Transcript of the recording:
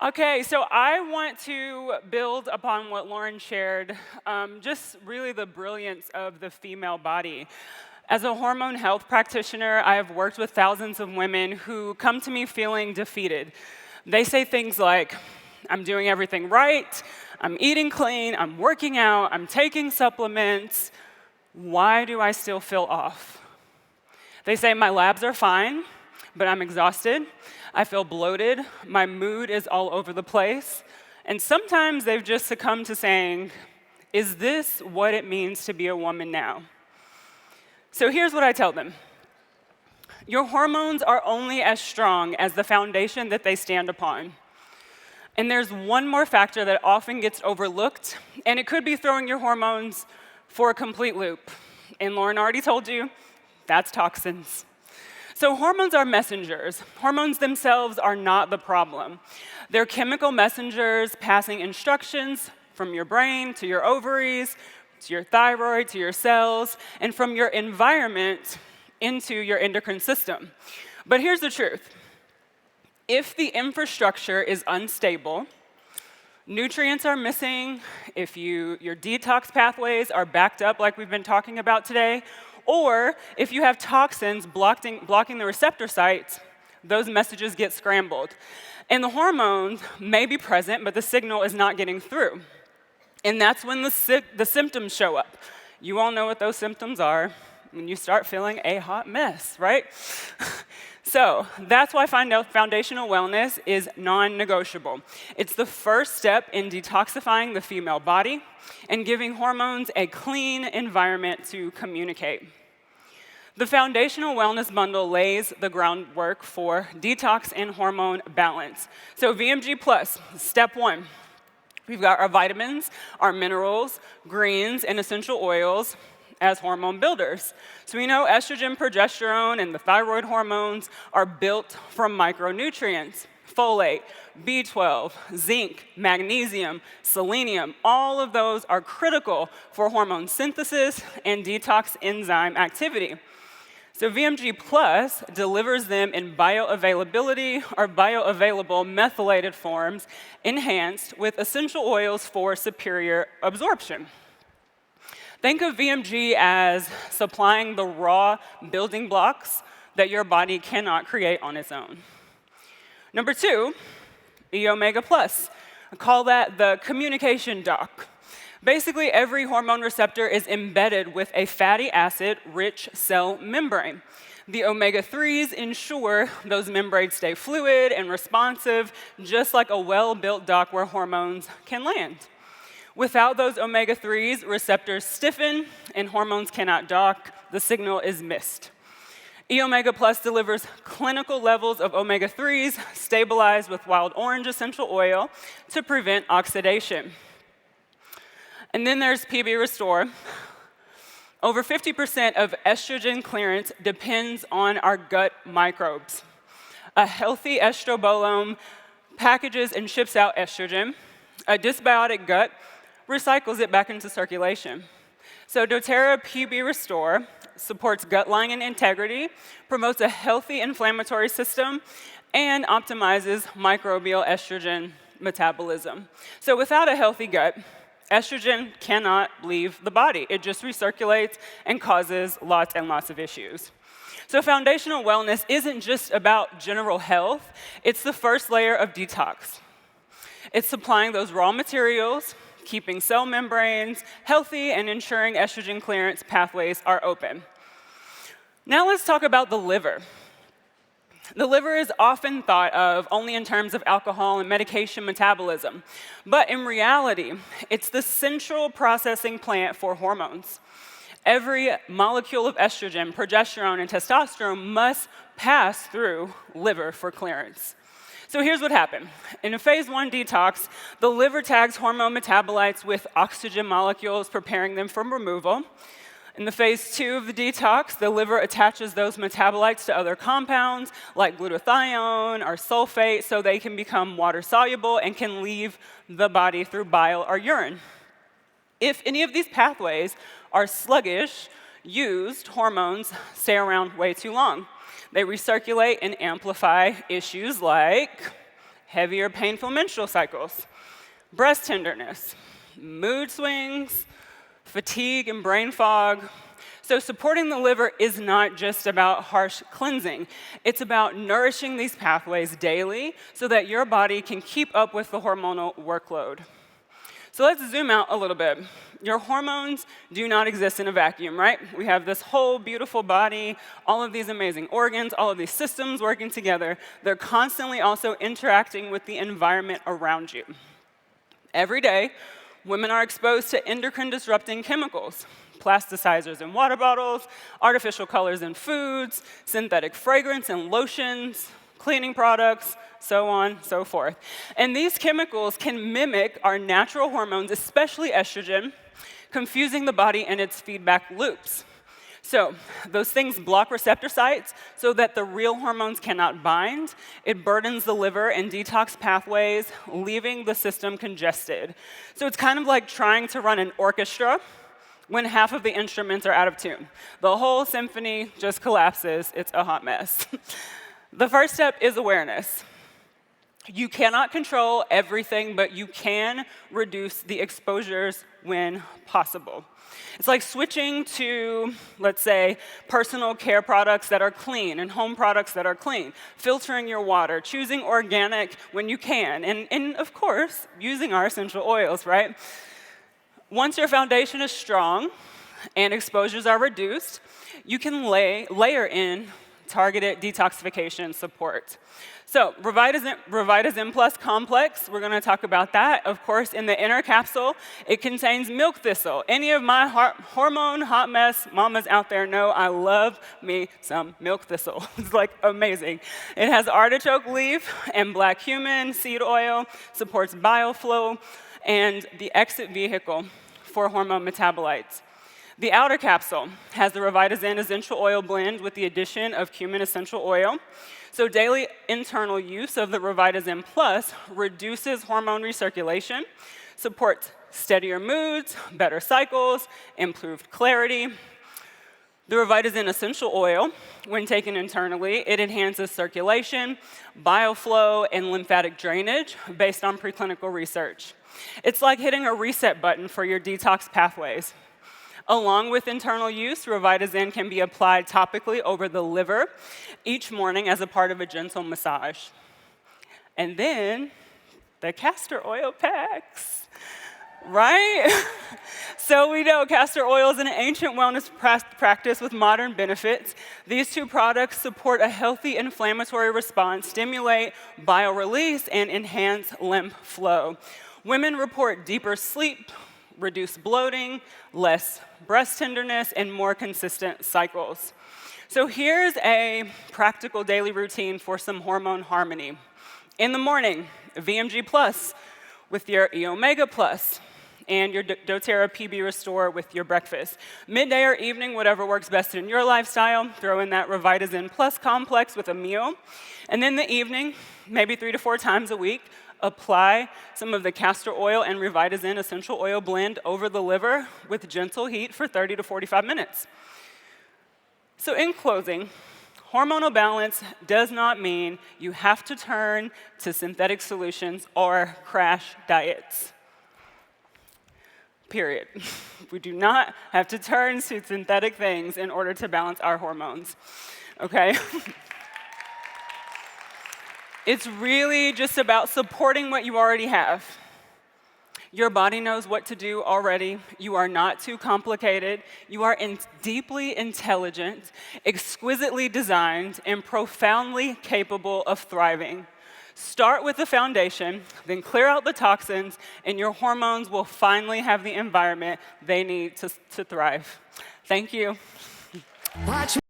Okay, so I want to build upon what Lauren shared, just really the brilliance of the female body. As a hormone health practitioner, I have worked with thousands of women who come to me feeling defeated. They say things like, I'm doing everything right, I'm eating clean, I'm working out, I'm taking supplements. Why do I still feel off? They say my labs are fine, but I'm exhausted. I feel bloated. My mood is all over the place. And sometimes they've just succumbed to saying, is this what it means to be a woman now? So here's what I tell them. Your hormones are only as strong as the foundation that they stand upon. And there's one more factor that often gets overlooked, and it could be throwing your hormones for a complete loop. And Lauren already told you, that's toxins. So hormones are messengers. Hormones themselves are not the problem. They're chemical messengers passing instructions from your brain to your ovaries, to your thyroid, to your cells, and from your environment into your endocrine system. But here's the truth. If the infrastructure is unstable, nutrients are missing, if your detox pathways are backed up like we've been talking about today, or if you have toxins blocking the receptor sites, those messages get scrambled. And the hormones may be present, but the signal is not getting through. And that's when the symptoms show up. You all know what those symptoms are when you start feeling a hot mess, right? So that's why foundational wellness is non-negotiable. It's the first step in detoxifying the female body and giving hormones a clean environment to communicate. The Foundational Wellness Bundle lays the groundwork for detox and hormone balance. So VMG Plus, step one. We've got our vitamins, our minerals, greens, and essential oils as hormone builders. So we know estrogen, progesterone, and the thyroid hormones are built from micronutrients. Folate, B12, zinc, magnesium, selenium, all of those are critical for hormone synthesis and detox enzyme activity. So VMG Plus delivers them in bioavailability or bioavailable methylated forms, enhanced with essential oils for superior absorption. Think of VMG as supplying the raw building blocks that your body cannot create on its own. Number two, EOmega Plus. I call that the communication dock. Basically, every hormone receptor is embedded with a fatty acid-rich cell membrane. The omega-3s ensure those membranes stay fluid and responsive, just like a well-built dock where hormones can land. Without those omega-3s, receptors stiffen and hormones cannot dock. The signal is missed. EOmega Plus delivers clinical levels of omega-3s stabilized with wild orange essential oil to prevent oxidation. And then there's PB Restore. Over 50% of estrogen clearance depends on our gut microbes. A healthy estrobolome packages and ships out estrogen. A dysbiotic gut recycles it back into circulation. So doTERRA PB Restore supports gut lining integrity, promotes a healthy inflammatory system, and optimizes microbial estrogen metabolism. So without a healthy gut, estrogen cannot leave the body. It just recirculates and causes lots and lots of issues. So foundational wellness isn't just about general health. It's the first layer of detox. It's supplying those raw materials, keeping cell membranes healthy, and ensuring estrogen clearance pathways are open. Now let's talk about the liver. The liver is often thought of only in terms of alcohol and medication metabolism, but in reality, it's the central processing plant for hormones. Every molecule of estrogen, progesterone, and testosterone must pass through liver for clearance. So here's what happened. In a phase 1 detox, the liver tags hormone metabolites with oxygen molecules, preparing them for removal. In the phase 2 of the detox, the liver attaches those metabolites to other compounds like glutathione or sulfate so they can become water-soluble and can leave the body through bile or urine. If any of these pathways are sluggish, used hormones stay around way too long. They recirculate and amplify issues like heavier, painful menstrual cycles, breast tenderness, mood swings, fatigue and brain fog. So supporting the liver is not just about harsh cleansing. It's about nourishing these pathways daily so that your body can keep up with the hormonal workload. So let's zoom out a little bit. Your hormones do not exist in a vacuum, right? We have this whole beautiful body, all of these amazing organs, all of these systems working together. They're constantly also interacting with the environment around you. Every day, women are exposed to endocrine-disrupting chemicals, plasticizers in water bottles, artificial colors in foods, synthetic fragrance and lotions, cleaning products, so on, so forth. And these chemicals can mimic our natural hormones, especially estrogen, confusing the body and its feedback loops. So those things block receptor sites so that the real hormones cannot bind. It burdens the liver and detox pathways, leaving the system congested. So it's kind of like trying to run an orchestra when half of the instruments are out of tune. The whole symphony just collapses. It's a hot mess. The first step is awareness. You cannot control everything, but you can reduce the exposures when possible. It's like switching to, let's say, personal care products that are clean and home products that are clean, filtering your water, choosing organic when you can, and of course, using our essential oils, right? Once your foundation is strong and exposures are reduced, you can layer in targeted detoxification support. So Revitazen Plus Complex, we're going to talk about that. Of course, in the inner capsule, it contains milk thistle. Any of my hormone hot mess mamas out there know I love me some milk thistle. It's like amazing. It has artichoke leaf and black cumin, seed oil, supports bile flow, and the exit vehicle for hormone metabolites. The outer capsule has the Revitazen essential oil blend with the addition of cumin essential oil. So daily internal use of the Revitazen Plus reduces hormone recirculation, supports steadier moods, better cycles, improved clarity. The Revitazen essential oil, when taken internally, it enhances circulation, bile flow, and lymphatic drainage based on preclinical research. It's like hitting a reset button for your detox pathways. Along with internal use, Revitazen can be applied topically over the liver each morning as a part of a gentle massage. And then the castor oil packs, right? So we know castor oil is an ancient wellness practice with modern benefits. These two products support a healthy inflammatory response, stimulate bile release, and enhance lymph flow. Women report deeper sleep, reduced bloating, less breast tenderness, and more consistent cycles. So here's a practical daily routine for some hormone harmony. In the morning, VMG Plus with your EOmega Plus, and your doTERRA PB Restore with your breakfast. Midday or evening, whatever works best in your lifestyle, throw in that Revitazen Plus complex with a meal. And then the evening, maybe 3 to 4 times a week, apply some of the castor oil and Revitazen essential oil blend over the liver with gentle heat for 30 to 45 minutes. So in closing, hormonal balance does not mean you have to turn to synthetic solutions or crash diets. Period. We do not have to turn to synthetic things in order to balance our hormones, okay? It's really just about supporting what you already have. Your body knows what to do already. You are not too complicated. You are deeply intelligent, exquisitely designed, and profoundly capable of thriving. Start with the foundation, then clear out the toxins, and your hormones will finally have the environment they need to thrive. Thank you.